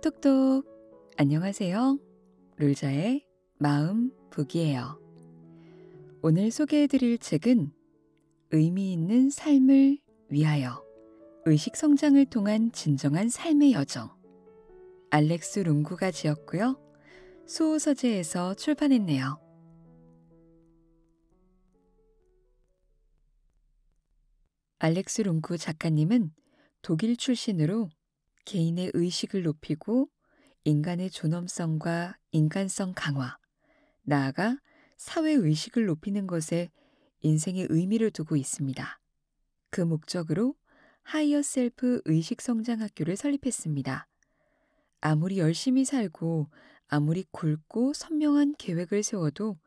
똑똑 안녕하세요. 룰자의 마음 북이에요. 오늘 소개해드릴 책은 의미 있는 삶을 위하여 의식 성장을 통한 진정한 삶의 여정, 알렉스 룽구가 지었고요. 수호서재에서 출판했네요. 알렉스 룽구 작가님은 독일 출신으로 개인의 의식을 높이고 인간의 존엄성과 인간성 강화, 나아가 사회의식을 높이는 것에 인생의 의미를 두고 있습니다. 그 목적으로 하이어 셀프 의식성장학교를 설립했습니다. 아무리 열심히 살고 아무리 굵고 선명한 계획을 세워도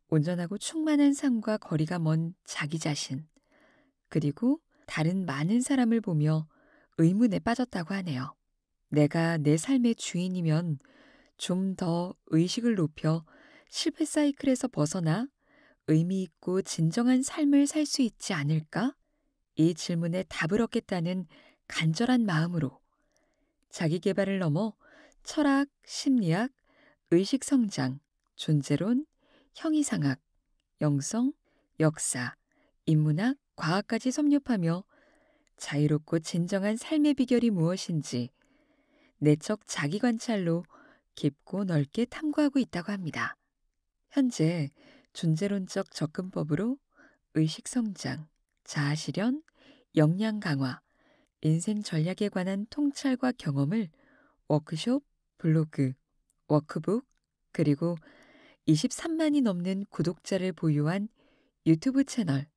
온전하고 충만한 삶과 거리가 먼 자기 자신, 그리고 다른 많은 사람을 보며 의문에 빠졌다고 하네요. 내가 내 삶의 주인이면 좀 더 의식을 높여 실패 사이클에서 벗어나 의미 있고 진정한 삶을 살 수 있지 않을까? 이 질문에 답을 얻겠다는 간절한 마음으로 자기 개발을 넘어 철학, 심리학, 의식 성장, 존재론, 형이상학, 영성, 역사, 인문학, 과학까지 섭렵하며 자유롭고 진정한 삶의 비결이 무엇인지 내적 자기 관찰로 깊고 넓게 탐구하고 있다고 합니다. 현재 존재론적 접근법으로 의식 성장, 자아 실현, 역량 강화, 인생 전략에 관한 통찰과 경험을 워크숍, 블로그, 워크북, 그리고 23만이 넘는 구독자를 보유한 유튜브 채널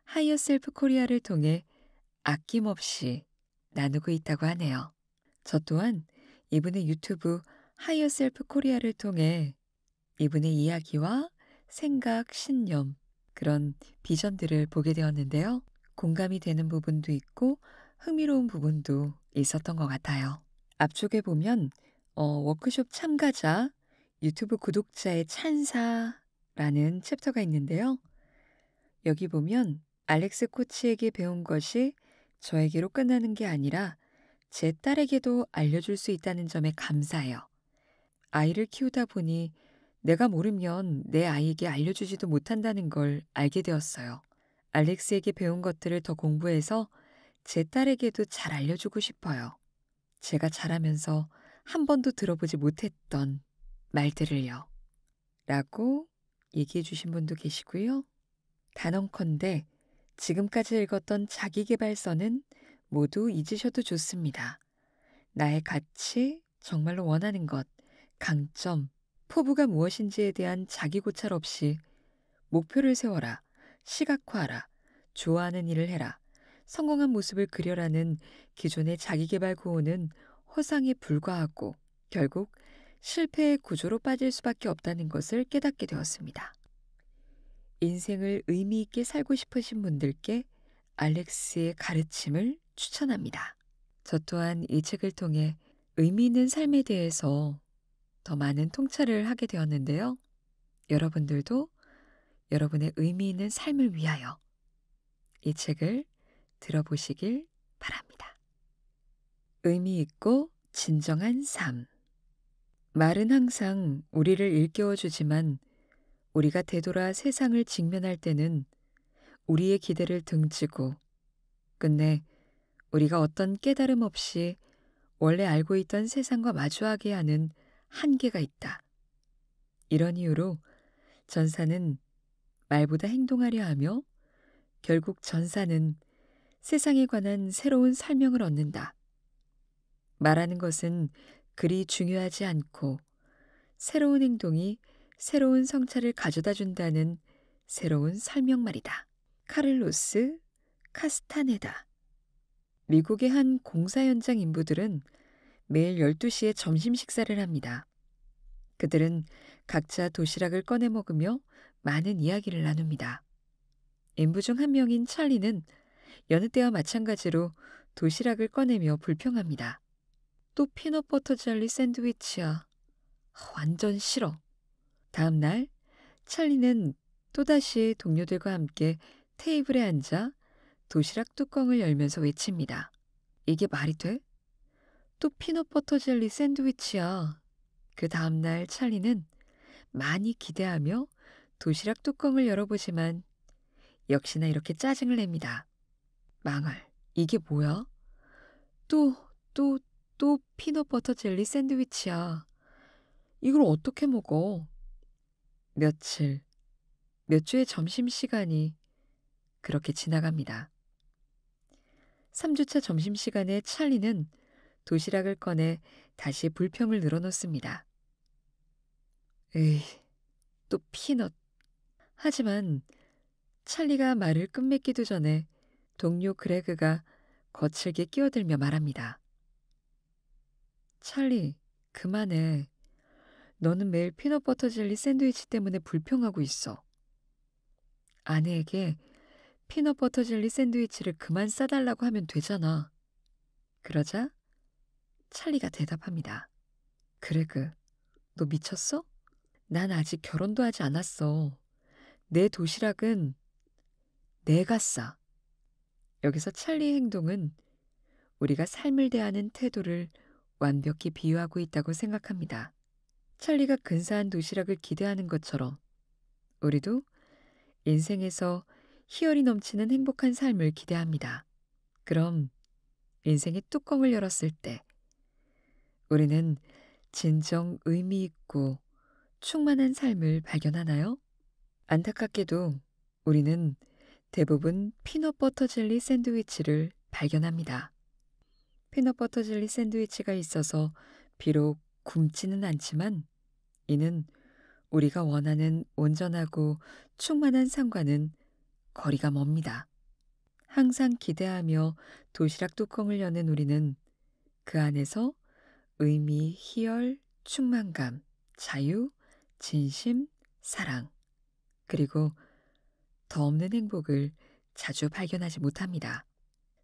하이어 셀프 코리아를 통해 아낌없이 나누고 있다고 하네요. 저 또한 이분의 유튜브 하이어 셀프 코리아를 통해 이분의 이야기와 생각, 신념, 그런 비전들을 보게 되었는데요. 공감이 되는 부분도 있고 흥미로운 부분도 있었던 것 같아요. 앞쪽에 보면 워크숍 참가자, 유튜브 구독자의 찬사라는 챕터가 있는데요. 여기 보면 알렉스 코치에게 배운 것이 저에게로 끝나는 게 아니라 제 딸에게도 알려줄 수 있다는 점에 감사해요. 아이를 키우다 보니 내가 모르면 내 아이에게 알려주지도 못한다는 걸 알게 되었어요. 알렉스에게 배운 것들을 더 공부해서 제 딸에게도 잘 알려주고 싶어요. 제가 자라면서 한 번도 들어보지 못했던 말들을요. 라고 얘기해 주신 분도 계시고요. 단언컨대 지금까지 읽었던 자기계발서는 모두 잊으셔도 좋습니다. 나의 가치, 정말로 원하는 것, 강점, 포부가 무엇인지에 대한 자기 고찰 없이 목표를 세워라, 시각화하라, 좋아하는 일을 해라, 성공한 모습을 그려라는 기존의 자기계발 구호는 허상에 불과하고 결국 실패의 구조로 빠질 수밖에 없다는 것을 깨닫게 되었습니다. 인생을 의미 있게 살고 싶으신 분들께 알렉스의 가르침을 추천합니다. 저 또한 이 책을 통해 의미 있는 삶에 대해서 더 많은 통찰을 하게 되었는데요. 여러분들도 여러분의 의미 있는 삶을 위하여 이 책을 들어보시길 바랍니다. 의미 있고 진정한 삶. 말은 항상 우리를 일깨워주지만 우리가 되돌아 세상을 직면할 때는 우리의 기대를 등지고 끝내 우리가 어떤 깨달음 없이 원래 알고 있던 세상과 마주하게 하는 한계가 있다. 이런 이유로 전사는 말보다 행동하려 하며 결국 전사는 세상에 관한 새로운 설명을 얻는다. 말하는 것은 그리 중요하지 않고 새로운 행동이 새로운 성찰을 가져다 준다는 새로운 설명말이다. 카를로스 카스타네다. 미국의 한 공사 현장 인부들은 매일 12시에 점심 식사를 합니다. 그들은 각자 도시락을 꺼내 먹으며 많은 이야기를 나눕니다. 인부 중 한 명인 찰리는 여느 때와 마찬가지로 도시락을 꺼내며 불평합니다. 또 피넛버터 젤리 샌드위치야. 완전 싫어. 다음 날 찰리는 또다시 동료들과 함께 테이블에 앉아 도시락 뚜껑을 열면서 외칩니다. 이게 말이 돼? 또 피넛버터 젤리 샌드위치야. 그 다음날 찰리는 많이 기대하며 도시락 뚜껑을 열어보지만 역시나 이렇게 짜증을 냅니다. 망할. 이게 뭐야? 또, 또, 또 피넛버터 젤리 샌드위치야. 이걸 어떻게 먹어? 며칠, 몇 주의 점심시간이 그렇게 지나갑니다. 3주차 점심시간에 찰리는 도시락을 꺼내 다시 불평을 늘어놓습니다. 에이, 또 피넛. 하지만 찰리가 말을 끝맺기도 전에 동료 그레그가 거칠게 끼어들며 말합니다. 찰리, 그만해. 너는 매일 피넛버터 젤리 샌드위치 때문에 불평하고 있어. 아내에게 피넛버터 젤리 샌드위치를 그만 싸달라고 하면 되잖아. 그러자 찰리가 대답합니다. 그레그, 너 미쳤어? 난 아직 결혼도 하지 않았어. 내 도시락은 내가 싸. 여기서 찰리의 행동은 우리가 삶을 대하는 태도를 완벽히 비유하고 있다고 생각합니다. 찰리가 근사한 도시락을 기대하는 것처럼 우리도 인생에서 희열이 넘치는 행복한 삶을 기대합니다. 그럼 인생의 뚜껑을 열었을 때 우리는 진정 의미 있고 충만한 삶을 발견하나요? 안타깝게도 우리는 대부분 피넛버터 젤리 샌드위치를 발견합니다. 피넛버터 젤리 샌드위치가 있어서 비록 굶지는 않지만 이는 우리가 원하는 온전하고 충만한 삶과는 거리가 멉니다. 항상 기대하며 도시락 뚜껑을 여는 우리는 그 안에서 의미, 희열, 충만감, 자유, 진심, 사랑, 그리고 더 없는 행복을 자주 발견하지 못합니다.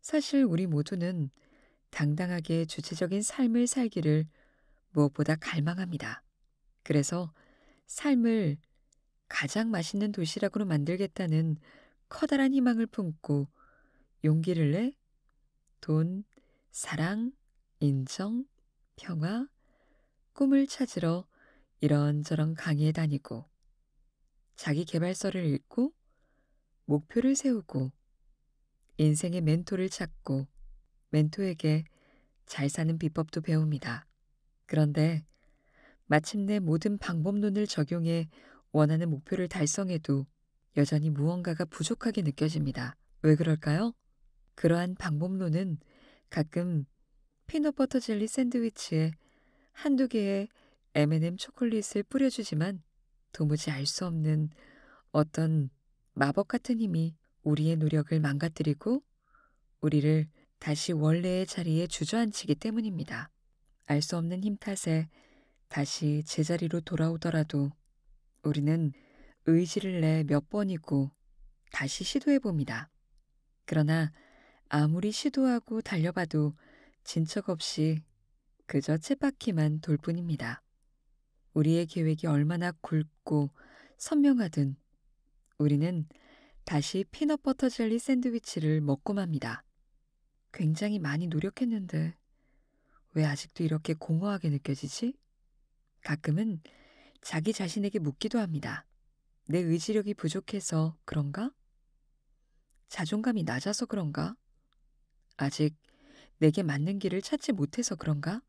사실 우리 모두는 당당하게 주체적인 삶을 살기를 무엇보다 갈망합니다. 그래서 삶을 가장 맛있는 도시락으로 만들겠다는 커다란 희망을 품고 용기를 내 돈, 사랑, 인정, 평화, 꿈을 찾으러 이런저런 강의에 다니고 자기 계발서를 읽고 목표를 세우고 인생의 멘토를 찾고 멘토에게 잘 사는 비법도 배웁니다. 그런데 마침내 모든 방법론을 적용해 원하는 목표를 달성해도 여전히 무언가가 부족하게 느껴집니다. 왜 그럴까요? 그러한 방법론은 가끔 피넛버터 젤리 샌드위치에 한두 개의 M&M 초콜릿을 뿌려주지만 도무지 알 수 없는 어떤 마법 같은 힘이 우리의 노력을 망가뜨리고 우리를 다시 원래의 자리에 주저앉히기 때문입니다. 알 수 없는 힘 탓에 다시 제자리로 돌아오더라도 우리는 의지를 내 몇 번이고 다시 시도해봅니다. 그러나 아무리 시도하고 달려봐도 진척 없이 그저 쳇바퀴만 돌 뿐입니다. 우리의 계획이 얼마나 굵고 선명하든 우리는 다시 피넛버터 젤리 샌드위치를 먹고 맙니다. 굉장히 많이 노력했는데 왜 아직도 이렇게 공허하게 느껴지지? 가끔은 자기 자신에게 묻기도 합니다. 내 의지력이 부족해서 그런가? 자존감이 낮아서 그런가? 아직 내게 맞는 길을 찾지 못해서 그런가?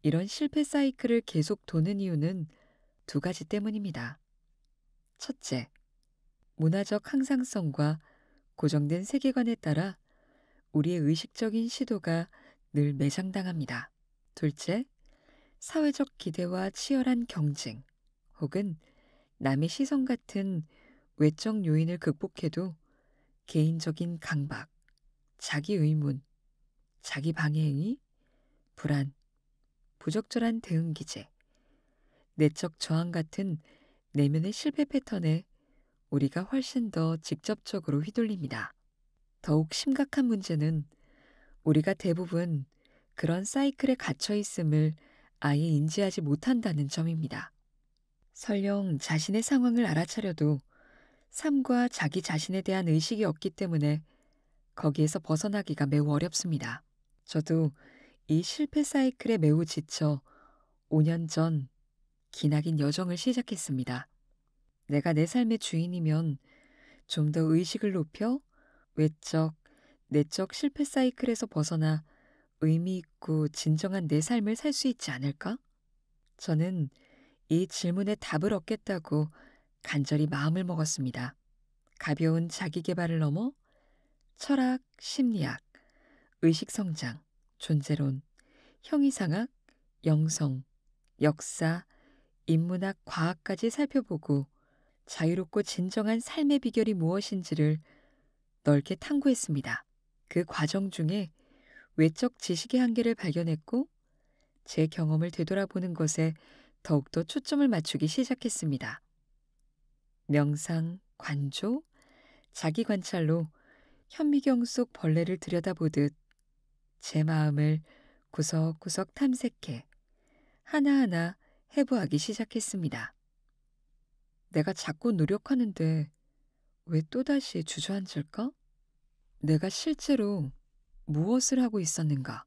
이런 실패 사이클을 계속 도는 이유는 두 가지 때문입니다. 첫째, 문화적 항상성과 고정된 세계관에 따라 우리의 의식적인 시도가 늘 매장당합니다. 둘째, 사회적 기대와 치열한 경쟁 혹은 남의 시선 같은 외적 요인을 극복해도 개인적인 강박, 자기 의문, 자기 방해행위, 불안, 부적절한 대응 기제, 내적 저항 같은 내면의 실패 패턴에 우리가 훨씬 더 직접적으로 휘둘립니다. 더욱 심각한 문제는 우리가 대부분 그런 사이클에 갇혀 있음을 아예 인지하지 못한다는 점입니다. 설령 자신의 상황을 알아차려도 삶과 자기 자신에 대한 의식이 없기 때문에 거기에서 벗어나기가 매우 어렵습니다. 저도 이 실패 사이클에 매우 지쳐 5년 전 기나긴 여정을 시작했습니다. 내가 내 삶의 주인이면 좀 더 의식을 높여 외적, 내적 실패 사이클에서 벗어나 의미 있고 진정한 내 삶을 살 수 있지 않을까? 저는 이 질문에 답을 얻겠다고 간절히 마음을 먹었습니다. 가벼운 자기 개발을 넘어 철학, 심리학, 의식 성장, 존재론, 형이상학, 영성, 역사, 인문학, 과학까지 살펴보고 자유롭고 진정한 삶의 비결이 무엇인지를 넓게 탐구했습니다. 그 과정 중에 외적 지식의 한계를 발견했고 제 경험을 되돌아보는 것에 더욱더 초점을 맞추기 시작했습니다. 명상, 관조, 자기 관찰로 현미경 속 벌레를 들여다보듯 제 마음을 구석구석 탐색해 하나하나 해부하기 시작했습니다. 내가 자꾸 노력하는데 왜 또다시 주저앉을까? 내가 실제로 무엇을 하고 있었는가?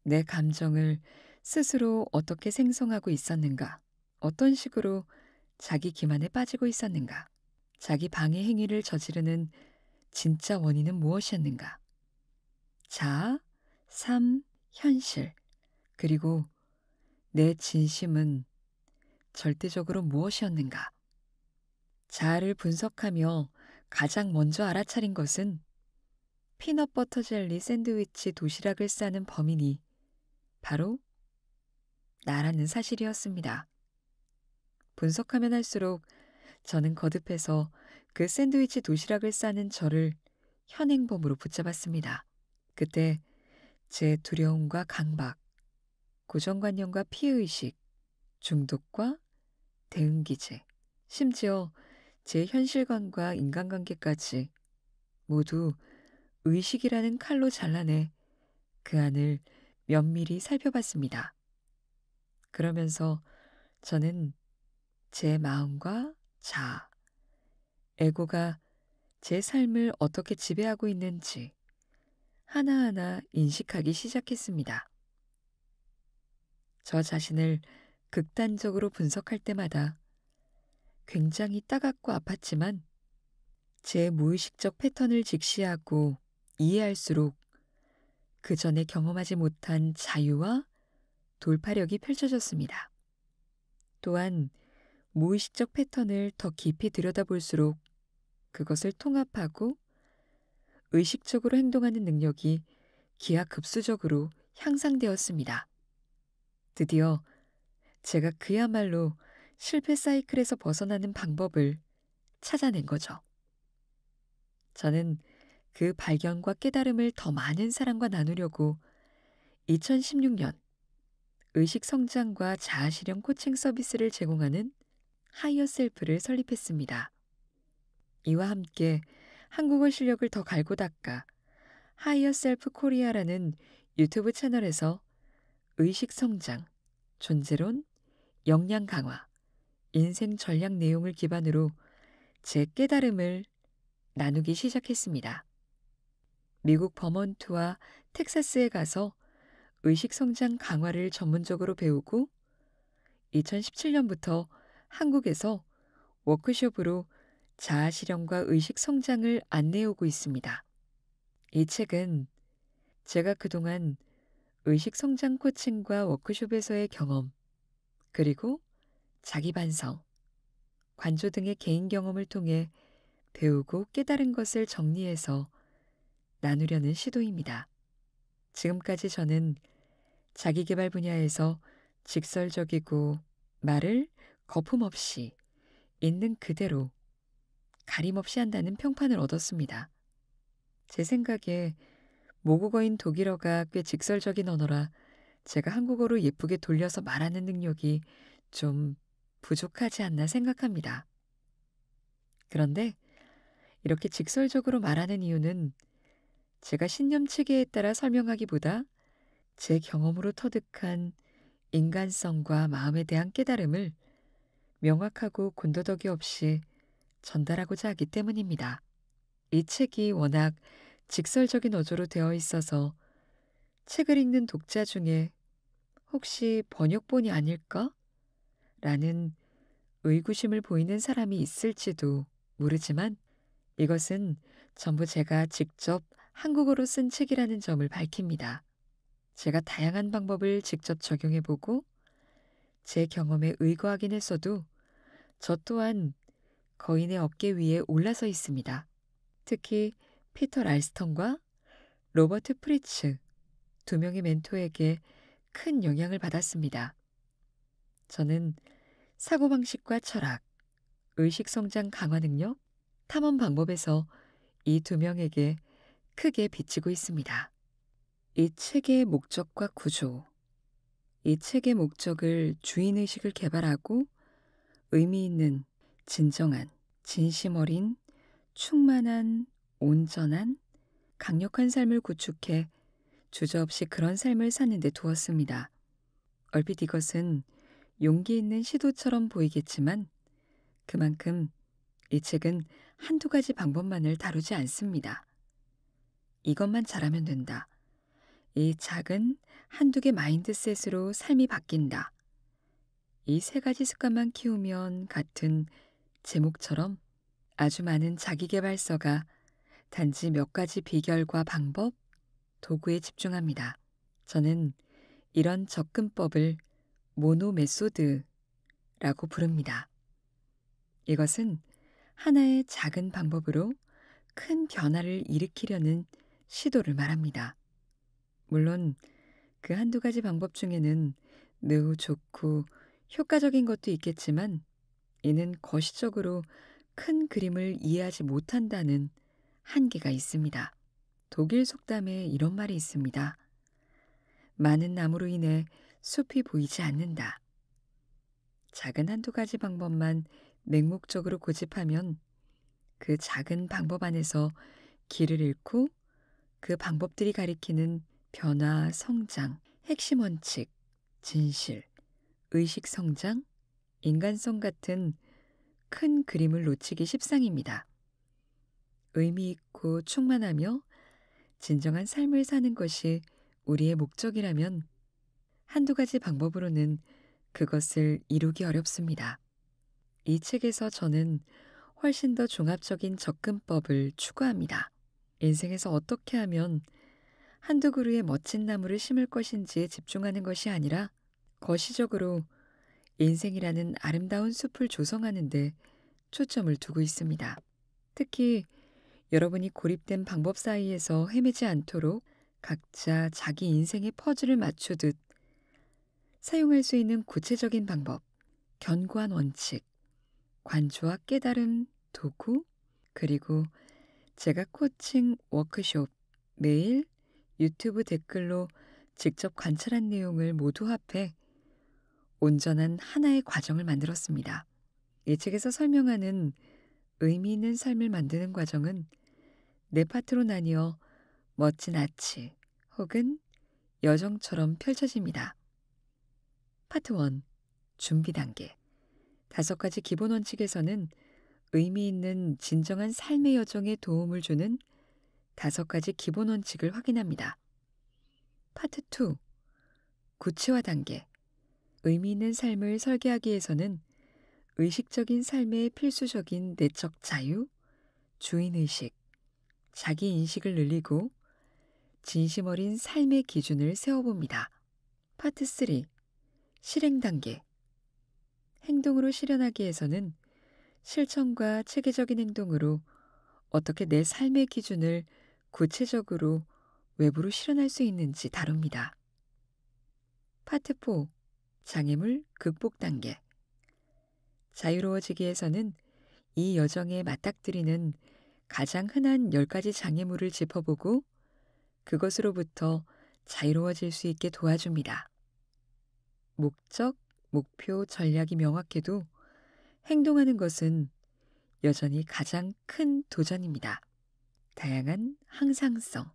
내 감정을 스스로 어떻게 생성하고 있었는가? 어떤 식으로 자기 기만에 빠지고 있었는가? 자기 방해 행위를 저지르는 진짜 원인은 무엇이었는가? 자아, 삶, 현실, 그리고 내 진심은 절대적으로 무엇이었는가? 자아를 분석하며 가장 먼저 알아차린 것은 피넛버터 젤리 샌드위치 도시락을 싸는 범인이 바로 나라는 사실이었습니다. 분석하면 할수록 저는 거듭해서 그 샌드위치 도시락을 싸는 저를 현행범으로 붙잡았습니다. 그때 제 두려움과 강박, 고정관념과 피해의식, 중독과 대응기제, 심지어 제 현실관과 인간관계까지 모두 의식이라는 칼로 잘라내 그 안을 면밀히 살펴봤습니다. 그러면서 저는 제 마음과 자아, 에고가 제 삶을 어떻게 지배하고 있는지 하나하나 인식하기 시작했습니다. 저 자신을 극단적으로 분석할 때마다 굉장히 따갑고 아팠지만 제 무의식적 패턴을 직시하고 이해할수록 그 전에 경험하지 못한 자유와 돌파력이 펼쳐졌습니다. 또한 무의식적 패턴을 더 깊이 들여다볼수록 그것을 통합하고 의식적으로 행동하는 능력이 기하급수적으로 향상되었습니다. 드디어 제가 그야말로 실패 사이클에서 벗어나는 방법을 찾아낸 거죠. 저는 그 발견과 깨달음을 더 많은 사람과 나누려고 2016년 의식 성장과 자아 실현 코칭 서비스를 제공하는 하이어 셀프를 설립했습니다. 이와 함께 한국어 실력을 더 갈고 닦아 하이어 셀프 코리아라는 유튜브 채널에서 의식 성장, 존재론, 역량 강화, 인생 전략 내용을 기반으로 제 깨달음을 나누기 시작했습니다. 미국 버몬트와 텍사스에 가서 의식 성장 강화를 전문적으로 배우고 2017년부터 한국에서 워크숍으로 자아 실현과 의식 성장을 안내해오고 있습니다. 이 책은 제가 그동안 의식 성장 코칭과 워크숍에서의 경험, 그리고 자기 반성, 관조 등의 개인 경험을 통해 배우고 깨달은 것을 정리해서 나누려는 시도입니다. 지금까지 저는 자기계발 분야에서 직설적이고 말을 거품없이 있는 그대로 가림없이 한다는 평판을 얻었습니다. 제 생각에 모국어인 독일어가 꽤 직설적인 언어라 제가 한국어로 예쁘게 돌려서 말하는 능력이 좀 부족하지 않나 생각합니다. 그런데 이렇게 직설적으로 말하는 이유는 제가 신념 체계에 따라 설명하기보다 제 경험으로 터득한 인간성과 마음에 대한 깨달음을 명확하고 군더더기 없이 전달하고자 하기 때문입니다. 이 책이 워낙 직설적인 어조로 되어 있어서 책을 읽는 독자 중에 혹시 번역본이 아닐까? 라는 의구심을 보이는 사람이 있을지도 모르지만 이것은 전부 제가 직접 한국어로 쓴 책이라는 점을 밝힙니다. 제가 다양한 방법을 직접 적용해보고 제 경험에 의거하긴 했어도 저 또한 거인의 어깨 위에 올라서 있습니다. 특히 피터 랄스턴과 로버트 프리츠 두 명의 멘토에게 큰 영향을 받았습니다. 저는 사고방식과 철학, 의식성장 강화 능력, 탐험 방법에서 이 두 명에게 크게 비치고 있습니다. 이 책의 목적과 구조, 이 책의 목적을 주인의식을 개발하고 의미 있는, 진정한, 진심 어린, 충만한, 온전한, 강력한 삶을 구축해 주저없이 그런 삶을 사는 데 두었습니다. 얼핏 이것은 용기 있는 시도처럼 보이겠지만 그만큼 이 책은 한두 가지 방법만을 다루지 않습니다. 이것만 잘하면 된다. 이 작은 한두 개 마인드셋으로 삶이 바뀐다. 이 세 가지 습관만 키우면 같은 제목처럼 아주 많은 자기계발서가 단지 몇 가지 비결과 방법, 도구에 집중합니다. 저는 이런 접근법을 모노 메소드라고 부릅니다. 이것은 하나의 작은 방법으로 큰 변화를 일으키려는 시도를 말합니다. 물론 그 한두 가지 방법 중에는 매우 좋고 효과적인 것도 있겠지만 이는 거시적으로 큰 그림을 이해하지 못한다는 한계가 있습니다. 독일 속담에 이런 말이 있습니다. 많은 나무로 인해 숲이 보이지 않는다. 작은 한두 가지 방법만 맹목적으로 고집하면 그 작은 방법 안에서 길을 잃고 그 방법들이 가리키는 변화, 성장, 핵심 원칙, 진실, 의식 성장, 인간성 같은 큰 그림을 놓치기 십상입니다. 의미 있고 충만하며 진정한 삶을 사는 것이 우리의 목적이라면 한두 가지 방법으로는 그것을 이루기 어렵습니다. 이 책에서 저는 훨씬 더 종합적인 접근법을 추구합니다. 인생에서 어떻게 하면 한두 그루의 멋진 나무를 심을 것인지에 집중하는 것이 아니라 거시적으로 인생이라는 아름다운 숲을 조성하는 데 초점을 두고 있습니다. 특히 여러분이 고립된 방법 사이에서 헤매지 않도록 각자 자기 인생의 퍼즐을 맞추듯 사용할 수 있는 구체적인 방법, 견고한 원칙, 관조와 깨달음, 도구, 그리고 제가 코칭 워크숍, 매일 유튜브 댓글로 직접 관찰한 내용을 모두 합해 온전한 하나의 과정을 만들었습니다. 이 책에서 설명하는 의미 있는 삶을 만드는 과정은 네 파트로 나뉘어 멋진 아치 혹은 여정처럼 펼쳐집니다. 파트 1. 준비 단계. 5가지 기본 원칙에서는 의미 있는 진정한 삶의 여정에 도움을 주는 5가지 기본 원칙을 확인합니다. 파트 2. 구체화 단계. 의미 있는 삶을 설계하기 위해서는 의식적인 삶의 필수적인 내적 자유, 주인의식, 자기인식을 늘리고 진심 어린 삶의 기준을 세워봅니다. 파트 3. 실행 단계. 행동으로 실현하기 위해서는 실천과 체계적인 행동으로 어떻게 내 삶의 기준을 구체적으로 외부로 실현할 수 있는지 다룹니다. 파트 4. 장애물 극복 단계. 자유로워지기 위해서는 이 여정에 맞닥뜨리는 가장 흔한 10가지 장애물을 짚어보고 그것으로부터 자유로워질 수 있게 도와줍니다. 목적, 목표, 전략이 명확해도 행동하는 것은 여전히 가장 큰 도전입니다. 다양한 항상성,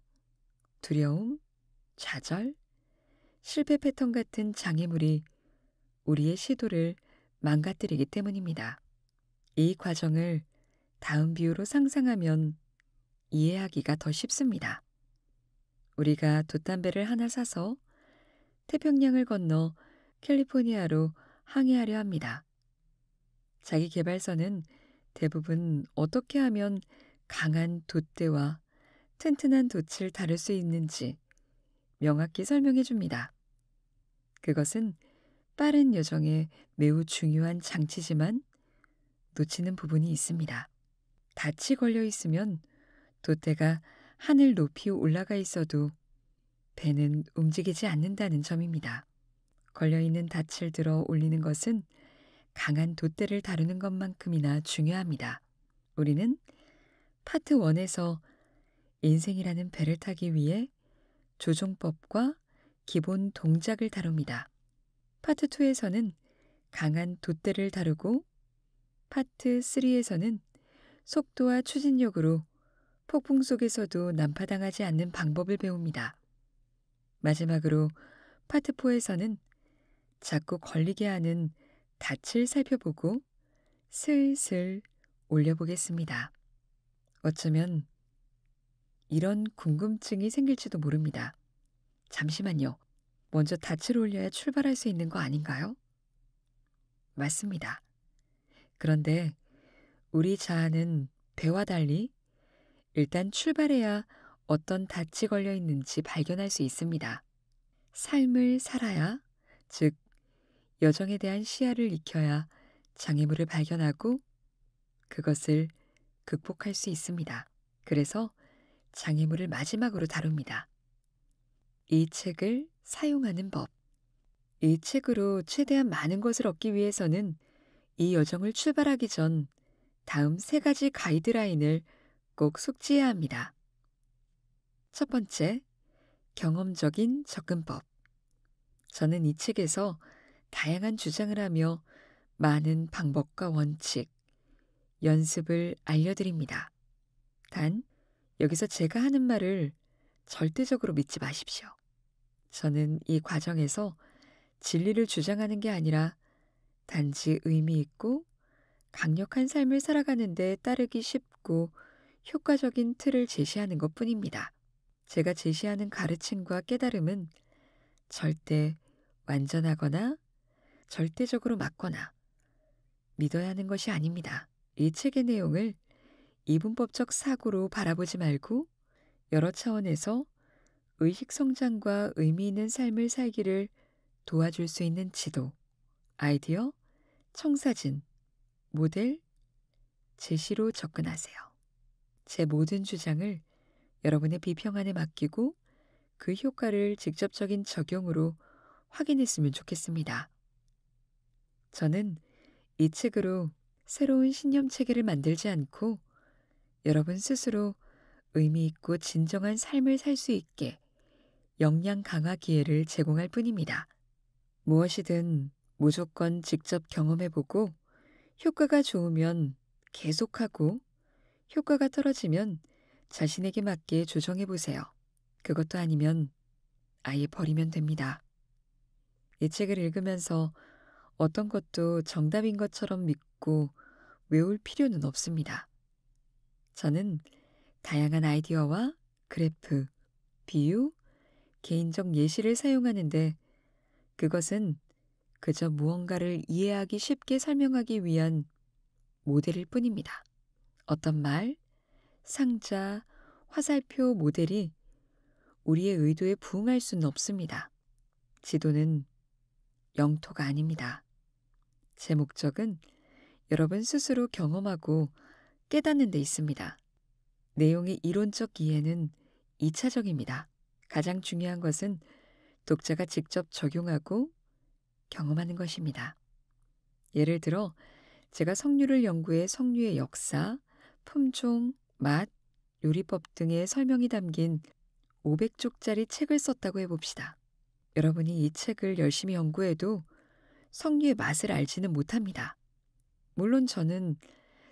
두려움, 좌절, 실패 패턴 같은 장애물이 우리의 시도를 망가뜨리기 때문입니다. 이 과정을 다음 비유로 상상하면 이해하기가 더 쉽습니다. 우리가 돛담배를 하나 사서 태평양을 건너 캘리포니아로 항해하려 합니다. 자기 계발서는 대부분 어떻게 하면 강한 돛대와 튼튼한 돛을 다룰 수 있는지 명확히 설명해 줍니다. 그것은 빠른 여정에 매우 중요한 장치지만 놓치는 부분이 있습니다. 닻이 걸려 있으면 돛대가 하늘 높이 올라가 있어도 배는 움직이지 않는다는 점입니다. 걸려있는 닻을 들어 올리는 것은 강한 돛대를 다루는 것만큼이나 중요합니다. 우리는 파트 1에서 인생이라는 배를 타기 위해 조종법과 기본 동작을 다룹니다. 파트 2에서는 강한 돛대를 다루고 파트 3에서는 속도와 추진력으로 폭풍 속에서도 난파당하지 않는 방법을 배웁니다. 마지막으로 파트 4에서는 자꾸 걸리게 하는 닻을 살펴보고 슬슬 올려보겠습니다. 어쩌면 이런 궁금증이 생길지도 모릅니다. 잠시만요. 먼저 닻을 올려야 출발할 수 있는 거 아닌가요? 맞습니다. 그런데 우리 자아는 배와 달리 일단 출발해야 어떤 닻이 걸려 있는지 발견할 수 있습니다. 삶을 살아야, 즉 여정에 대한 시야를 익혀야 장애물을 발견하고 그것을 극복할 수 있습니다. 그래서 장애물을 마지막으로 다룹니다. 이 책을 사용하는 법. 이 책으로 최대한 많은 것을 얻기 위해서는 이 여정을 출발하기 전 다음 3가지 가이드라인을 꼭 숙지해야 합니다. 첫 번째, 경험적인 접근법. 저는 이 책에서 다양한 주장을 하며 많은 방법과 원칙, 연습을 알려드립니다. 단, 여기서 제가 하는 말을 절대적으로 믿지 마십시오. 저는 이 과정에서 진리를 주장하는 게 아니라 단지 의미 있고 강력한 삶을 살아가는 데 따르기 쉽고 효과적인 틀을 제시하는 것뿐입니다. 제가 제시하는 가르침과 깨달음은 절대 완전하거나 절대적으로 맞거나 믿어야 하는 것이 아닙니다. 이 책의 내용을 이분법적 사고로 바라보지 말고 여러 차원에서 의식 성장과 의미 있는 삶을 살기를 도와줄 수 있는 지도, 아이디어, 청사진, 모델, 제시로 접근하세요. 제 모든 주장을 여러분의 비평안에 맡기고 그 효과를 직접적인 적용으로 확인했으면 좋겠습니다. 저는 이 책으로 새로운 신념 체계를 만들지 않고 여러분 스스로 의미 있고 진정한 삶을 살 수 있게 역량 강화 기회를 제공할 뿐입니다. 무엇이든 무조건 직접 경험해보고 효과가 좋으면 계속하고 효과가 떨어지면 자신에게 맞게 조정해보세요. 그것도 아니면 아예 버리면 됩니다. 이 책을 읽으면서 어떤 것도 정답인 것처럼 믿고 외울 필요는 없습니다. 저는 다양한 아이디어와 그래프, 비유, 개인적 예시를 사용하는데 그것은 그저 무언가를 이해하기 쉽게 설명하기 위한 모델일 뿐입니다. 어떤 말, 상자, 화살표 모델이 우리의 의도에 부응할 수는 없습니다. 지도는 영토가 아닙니다. 제 목적은 여러분 스스로 경험하고 깨닫는 데 있습니다. 내용의 이론적 이해는 2차적입니다. 가장 중요한 것은 독자가 직접 적용하고 경험하는 것입니다. 예를 들어 제가 석류를 연구해 석류의 역사, 품종, 맛, 요리법 등의 설명이 담긴 500쪽짜리 책을 썼다고 해봅시다. 여러분이 이 책을 열심히 연구해도 석류의 맛을 알지는 못합니다. 물론 저는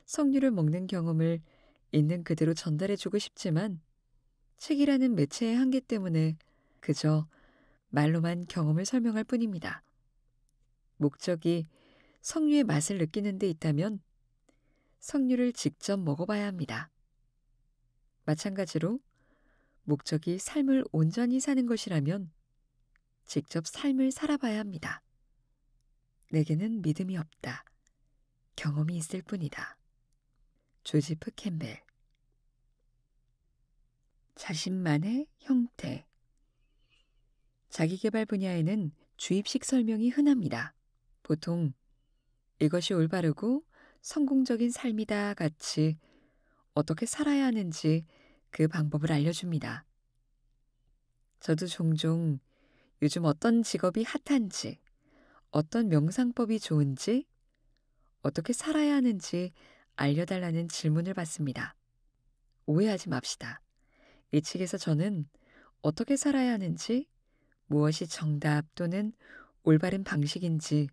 석류를 먹는 경험을 있는 그대로 전달해주고 싶지만 책이라는 매체의 한계 때문에 그저 말로만 경험을 설명할 뿐입니다. 목적이 석류의 맛을 느끼는 데 있다면 석류를 직접 먹어봐야 합니다. 마찬가지로 목적이 삶을 온전히 사는 것이라면 직접 삶을 살아봐야 합니다. 내게는 믿음이 없다. 경험이 있을 뿐이다. 조지프 캠벨. 자신만의 형태. 자기계발 분야에는 주입식 설명이 흔합니다. 보통 이것이 올바르고 성공적인 삶이다 같이 어떻게 살아야 하는지 그 방법을 알려줍니다. 저도 종종 요즘 어떤 직업이 핫한지, 어떤 명상법이 좋은지, 어떻게 살아야 하는지 알려달라는 질문을 받습니다. 오해하지 맙시다. 이 책에서 저는 어떻게 살아야 하는지, 무엇이 정답 또는 올바른 방식인지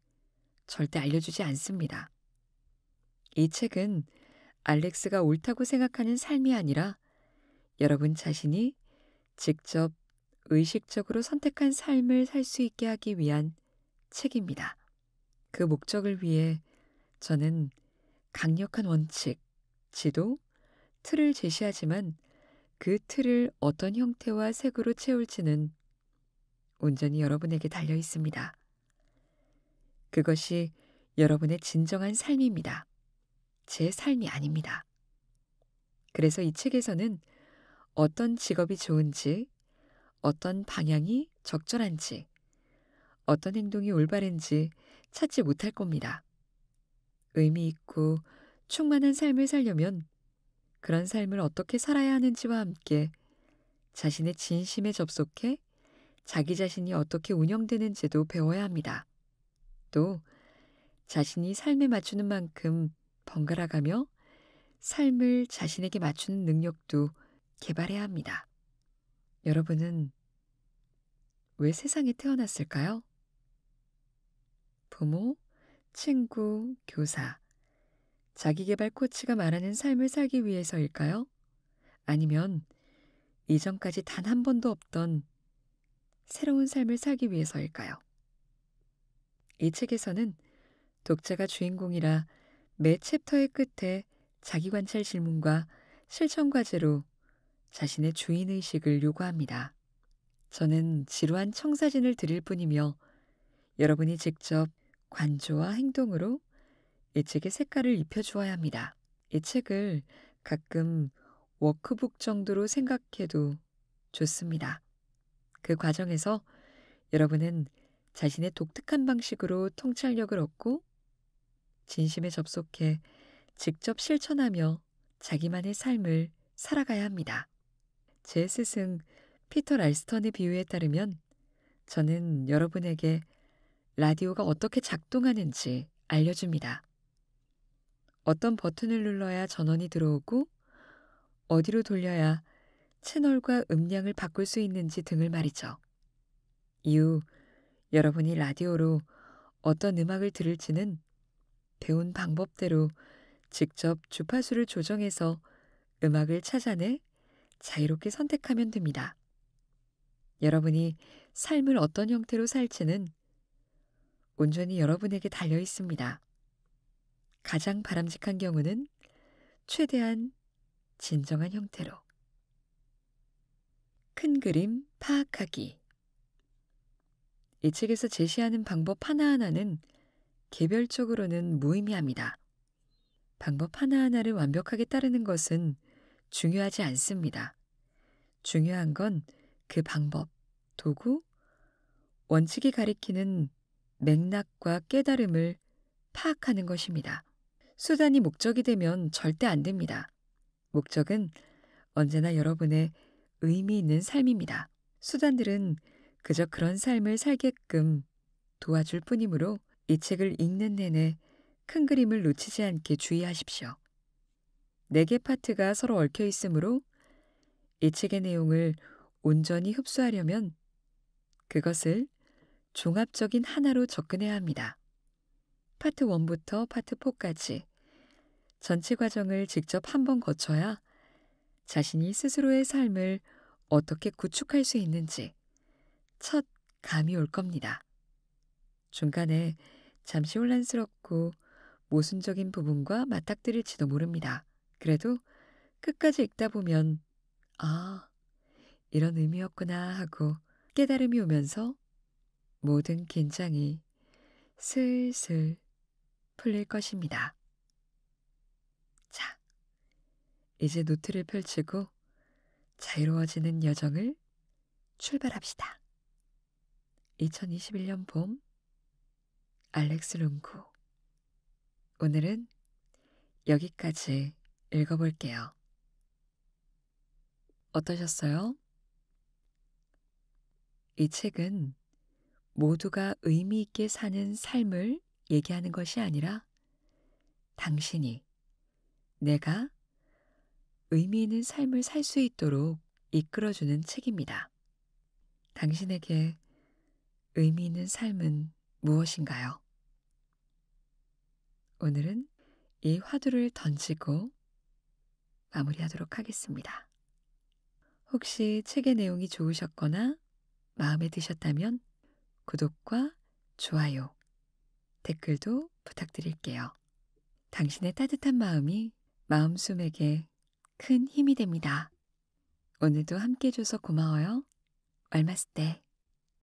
절대 알려주지 않습니다. 이 책은 알렉스가 옳다고 생각하는 삶이 아니라 여러분 자신이 직접 의식적으로 선택한 삶을 살 수 있게 하기 위한 책입니다. 그 목적을 위해 저는 강력한 원칙, 지도, 틀을 제시하지만 그 틀을 어떤 형태와 색으로 채울지는 온전히 여러분에게 달려 있습니다. 그것이 여러분의 진정한 삶입니다. 제 삶이 아닙니다. 그래서 이 책에서는 어떤 직업이 좋은지, 어떤 방향이 적절한지, 어떤 행동이 올바른지 찾지 못할 겁니다. 의미 있고 충만한 삶을 살려면 그런 삶을 어떻게 살아야 하는지와 함께 자신의 진심에 접속해 자기 자신이 어떻게 운영되는지도 배워야 합니다. 또 자신이 삶에 맞추는 만큼 번갈아가며 삶을 자신에게 맞추는 능력도 개발해야 합니다. 여러분은 왜 세상에 태어났을까요? 부모, 친구, 교사, 자기계발 코치가 말하는 삶을 살기 위해서일까요? 아니면 이전까지 단 한 번도 없던 새로운 삶을 살기 위해서일까요? 이 책에서는 독자가 주인공이라 매 챕터의 끝에 자기관찰 질문과 실천 과제로 자신의 주인의식을 요구합니다. 저는 지루한 청사진을 드릴 뿐이며 여러분이 직접 관조와 행동으로 이 책의 색깔을 입혀주어야 합니다. 이 책을 가끔 워크북 정도로 생각해도 좋습니다. 그 과정에서 여러분은 자신의 독특한 방식으로 통찰력을 얻고 진심에 접속해 직접 실천하며 자기만의 삶을 살아가야 합니다. 제 스승 피터 랄스턴의 비유에 따르면 저는 여러분에게 라디오가 어떻게 작동하는지 알려줍니다. 어떤 버튼을 눌러야 전원이 들어오고 어디로 돌려야 채널과 음량을 바꿀 수 있는지 등을 말이죠. 이후 여러분이 라디오로 어떤 음악을 들을지는 배운 방법대로 직접 주파수를 조정해서 음악을 찾아내 자유롭게 선택하면 됩니다. 여러분이 삶을 어떤 형태로 살지는 온전히 여러분에게 달려 있습니다. 가장 바람직한 경우는 최대한 진정한 형태로. 큰 그림 파악하기. 이 책에서 제시하는 방법 하나하나는 개별적으로는 무의미합니다. 방법 하나하나를 완벽하게 따르는 것은 중요하지 않습니다. 중요한 건 그 방법, 도구, 원칙이 가리키는 맥락과 깨달음을 파악하는 것입니다. 수단이 목적이 되면 절대 안 됩니다. 목적은 언제나 여러분의 의미 있는 삶입니다. 수단들은 그저 그런 삶을 살게끔 도와줄 뿐이므로 이 책을 읽는 내내 큰 그림을 놓치지 않게 주의하십시오. 4개 파트가 서로 얽혀 있으므로 이 책의 내용을 온전히 흡수하려면 그것을 종합적인 하나로 접근해야 합니다. 파트 1부터 파트 4까지 전체 과정을 직접 한번 거쳐야 자신이 스스로의 삶을 어떻게 구축할 수 있는지 첫 감이 올 겁니다. 중간에 잠시 혼란스럽고 모순적인 부분과 맞닥뜨릴지도 모릅니다. 그래도 끝까지 읽다 보면 아, 이런 의미였구나 하고 깨달음이 오면서 모든 긴장이 슬슬 풀릴 것입니다. 자, 이제 노트를 펼치고 자유로워지는 여정을 출발합시다. 2021년 봄 알렉스 룽구. 오늘은 여기까지 읽어볼게요. 어떠셨어요? 이 책은 모두가 의미 있게 사는 삶을 얘기하는 것이 아니라 당신이, 내가 의미 있는 삶을 살 수 있도록 이끌어주는 책입니다. 당신에게 의미 있는 삶은 무엇인가요? 오늘은 이 화두를 던지고 마무리하도록 하겠습니다. 혹시 책의 내용이 좋으셨거나 마음에 드셨다면 구독과 좋아요, 댓글도 부탁드릴게요. 당신의 따뜻한 마음이 마음숨에게 큰 힘이 됩니다. 오늘도 함께 해줘서 고마워요. 얼마스테.